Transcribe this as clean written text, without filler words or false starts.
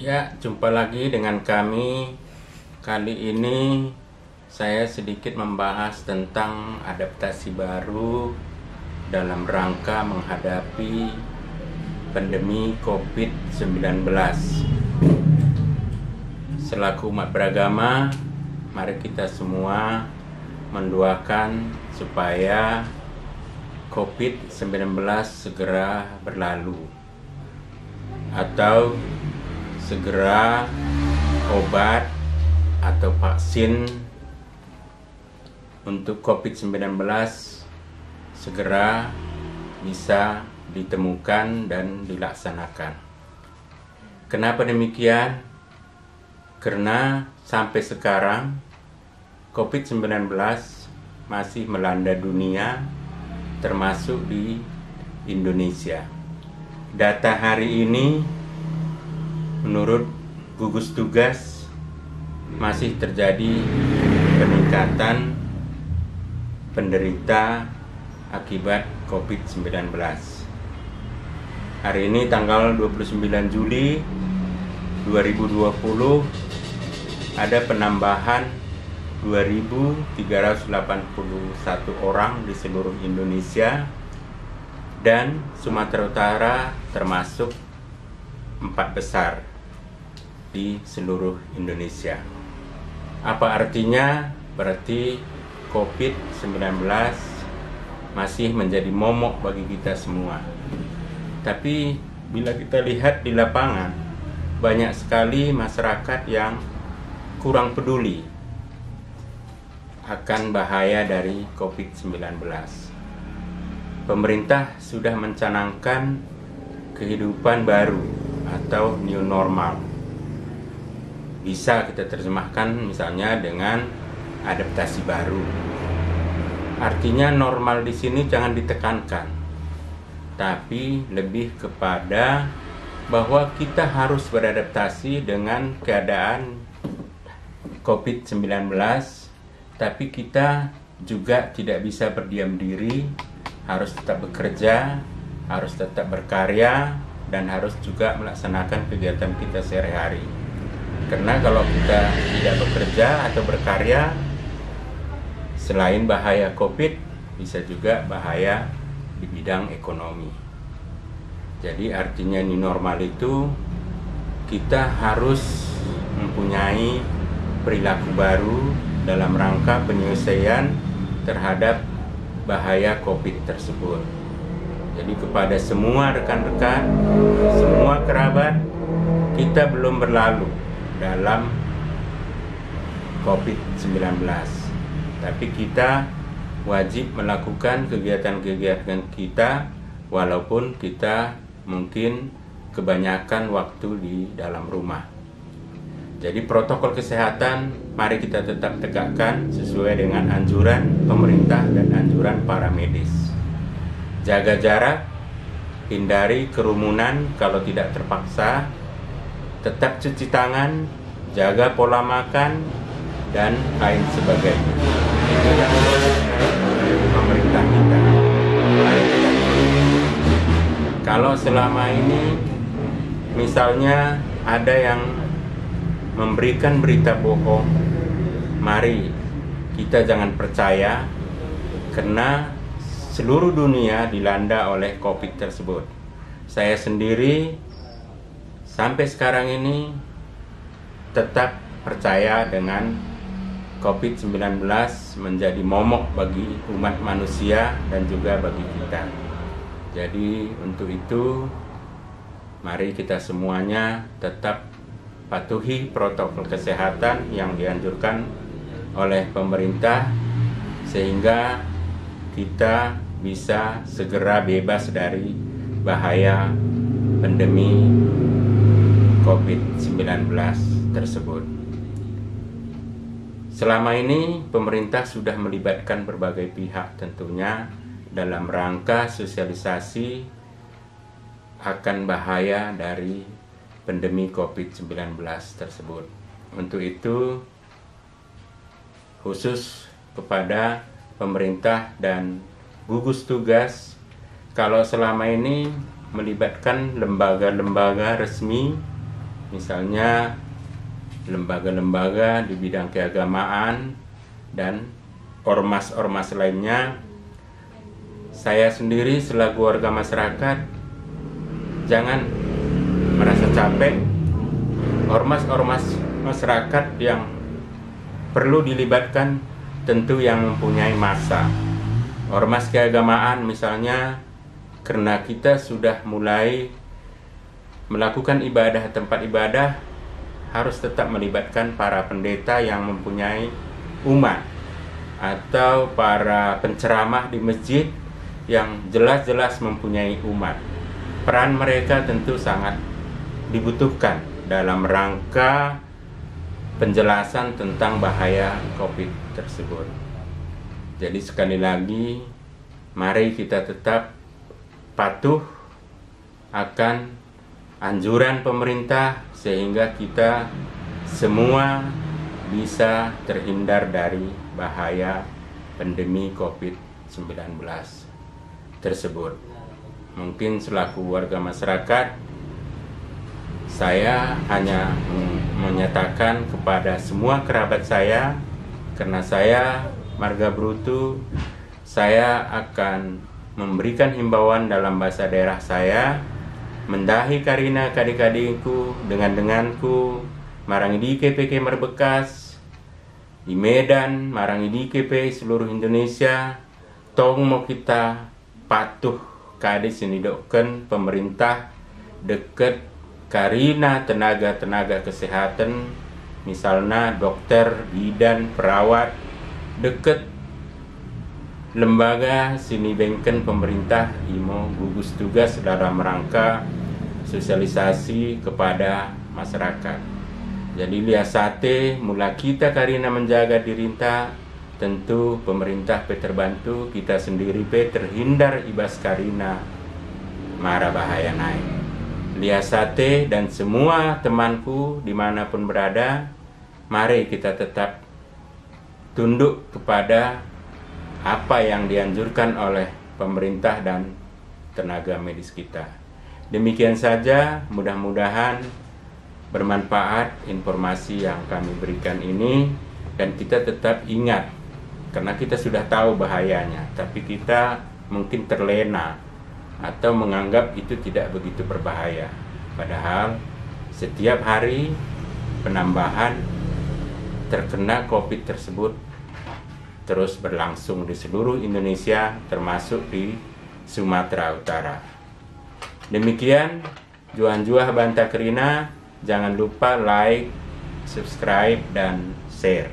Ya, jumpa lagi dengan kami. Kali ini saya sedikit membahas tentang adaptasi baru dalam rangka menghadapi pandemi COVID-19. Selaku umat beragama, mari kita semua mendoakan supaya COVID-19 segera berlalu atau segera obat atau vaksin untuk COVID-19 segera bisa ditemukan dan dilaksanakan. Kenapa demikian? Karena sampai sekarang COVID-19 masih melanda dunia, termasuk di Indonesia. Data hari ini menurut gugus tugas masih terjadi peningkatan penderita akibat COVID-19. Hari ini tanggal 29 Juli 2020 ada penambahan 2.381 orang di seluruh Indonesia dan Sumatera Utara termasuk 4 besar di seluruh Indonesia. Apa artinya? Berarti COVID-19 masih menjadi momok bagi kita semua. Tapi bila kita lihat di lapangan, banyak sekali masyarakat yang kurang peduli akan bahaya dari COVID-19. Pemerintah sudah mencanangkan kehidupan baru atau new normal. Bisa kita terjemahkan misalnya dengan adaptasi baru. Artinya normal di sini jangan ditekankan, tapi lebih kepada bahwa kita harus beradaptasi dengan keadaan COVID-19, tapi kita juga tidak bisa berdiam diri, harus tetap bekerja, harus tetap berkarya, dan harus juga melaksanakan kegiatan kita sehari-hari. Karena kalau kita tidak bekerja atau berkarya, selain bahaya COVID, bisa juga bahaya di bidang ekonomi. Jadi artinya new normal itu kita harus mempunyai perilaku baru dalam rangka penyelesaian terhadap bahaya COVID tersebut. Jadi kepada semua rekan-rekan, semua kerabat, kita belum berlalu dalam COVID-19. Tapi kita wajib melakukan kegiatan-kegiatan kita walaupun kita mungkin kebanyakan waktu di dalam rumah. Jadi protokol kesehatan mari kita tetap tegakkan sesuai dengan anjuran pemerintah dan anjuran para medis. Jaga jarak, hindari kerumunan kalau tidak terpaksa, tetap cuci tangan, jaga pola makan, dan lain sebagainya. Itu yang dari pemerintah kita. Kalau selama ini misalnya ada yang memberikan berita bohong, mari kita jangan percaya, karena seluruh dunia dilanda oleh COVID tersebut. Saya sendiri sampai sekarang ini tetap percaya dengan COVID-19 menjadi momok bagi umat manusia dan juga bagi kita. Jadi untuk itu mari kita semuanya tetap patuhi protokol kesehatan yang dianjurkan oleh pemerintah sehingga kita bisa segera bebas dari bahaya pandemi COVID-19 tersebut. Selama ini pemerintah sudah melibatkan berbagai pihak tentunya dalam rangka sosialisasi akan bahaya dari pandemi COVID-19 tersebut. Untuk itu, khusus kepada pemerintah dan gugus tugas, kalau selama ini melibatkan lembaga-lembaga resmi misalnya lembaga-lembaga di bidang keagamaan dan ormas-ormas lainnya. Saya sendiri selaku warga masyarakat jangan merasa capek. Ormas-ormas masyarakat yang perlu dilibatkan tentu yang mempunyai massa. Ormas keagamaan misalnya, karena kita sudah mulai melakukan ibadah tempat ibadah, harus tetap melibatkan para pendeta yang mempunyai umat atau para penceramah di masjid yang jelas-jelas mempunyai umat. Peran mereka tentu sangat dibutuhkan dalam rangka penjelasan tentang bahaya COVID tersebut. Jadi sekali lagi, mari kita tetap patuh akan anjuran pemerintah sehingga kita semua bisa terhindar dari bahaya pandemi COVID-19 tersebut. Mungkin selaku warga masyarakat, saya hanya menyatakan kepada semua kerabat saya, karena saya marga Brutu, saya akan memberikan himbauan dalam bahasa daerah saya, mendahi karina kadik-kadikku denganku marang di KPK Merbekas di Medan, marang di KP seluruh Indonesia, tong mau kita patuh kadi sinidoken pemerintah deket karina tenaga kesehatan, misalnya dokter, bidan, perawat, deket lembaga sini bengken pemerintah imo gugus tugas dalam rangka sosialisasi kepada masyarakat. Jadi liasate mula kita karina menjaga dirinta, tentu pemerintah terbantu, kita sendiri terhindar ibas karina mara bahaya naik. Liasate dan semua temanku dimanapun berada, mari kita tetap tunduk kepada apa yang dianjurkan oleh pemerintah dan tenaga medis kita. Demikian saja, mudah-mudahan bermanfaat informasi yang kami berikan ini, dan kita tetap ingat, karena kita sudah tahu bahayanya, tapi kita mungkin terlena atau menganggap itu tidak begitu berbahaya. Padahal setiap hari penambahan terkena COVID tersebut terus berlangsung di seluruh Indonesia, termasuk di Sumatera Utara. Demikian Juan Juah Banta Kerina. Jangan lupa like, subscribe, dan share.